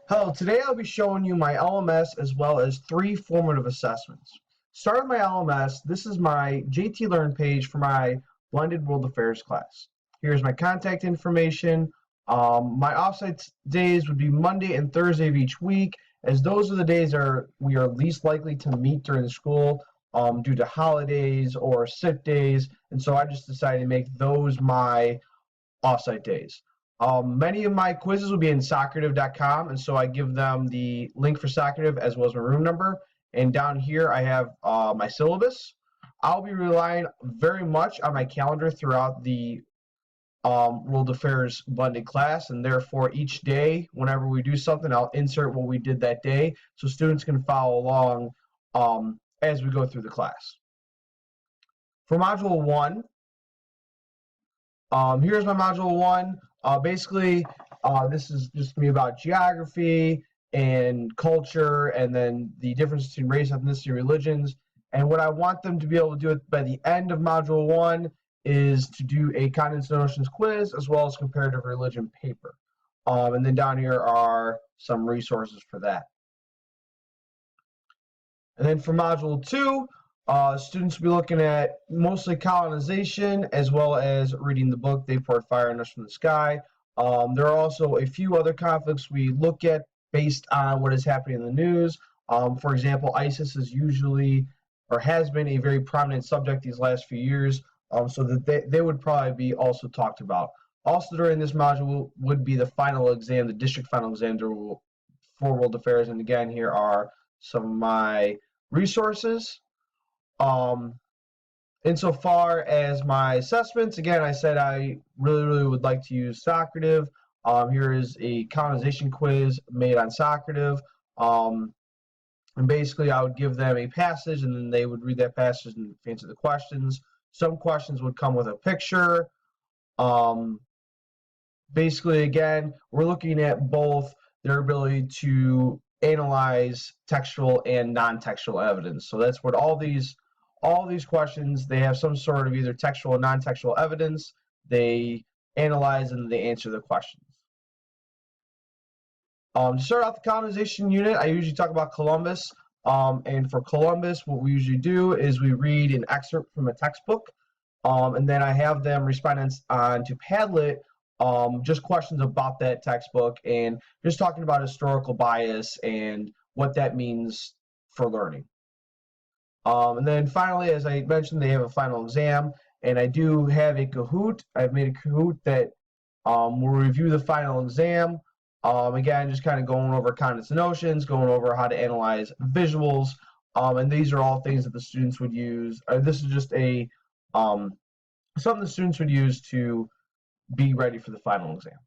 Hello, today I'll be showing you my LMS as well as 3 formative assessments. Start with my LMS. This is my JT Learn page for my Blended World Affairs class. Here's my contact information. My offsite days would be Monday and Thursday of each week, as those are the days we are least likely to meet during the school due to holidays or sick days, and so I just decided to make those my offsite days. Many of my quizzes will be in Socrative.com, and so I give them the link for Socrative as well as my room number. And down here I have my syllabus. I'll be relying very much on my calendar throughout the World Affairs blended class, and therefore each day, whenever we do something, I'll insert what we did that day so students can follow along as we go through the class. For Module 1, here's my Module 1. Basically, this is just going to be about geography and culture, and then the difference between race, ethnicity, religions. And what I want them to be able to do by the end of Module 1 is to do a condensed notions quiz as well as comparative religion paper. And then down here are some resources for that. And then for Module 2, students will be looking at mostly colonization as well as reading the book They Poured Fire on Us from the Sky. There are also a few other conflicts we look at based on what is happening in the news. For example, ISIS is usually or has been a very prominent subject these last few years, so that they would probably be also talked about. Also during this module would be the final exam, the district final exam for World Affairs, and again here are some of my resources. Insofar as my assessments, again, I said I really would like to use Socrative. Here is a colonization quiz made on Socrative. And basically, I would give them a passage, and then they would read that passage and answer the questions. Some questions would come with a picture. Basically, again, we're looking at both their ability to analyze textual and non-textual evidence. So that's what all these questions, they have some sort of either textual or non-textual evidence. They analyze and they answer the questions. To start off the colonization unit, I usually talk about Columbus. And for Columbus, what we usually do is we read an excerpt from a textbook, and then I have them respond on to Padlet just questions about that textbook and just talking about historical bias and what that means for learning. And then finally, as I mentioned, they have a final exam, and I do have a Kahoot. I've made a Kahoot that will review the final exam. Again, just kind of going over condensed notions, going over how to analyze visuals, and these are all things that the students would use. This is just a something the students would use to be ready for the final exam.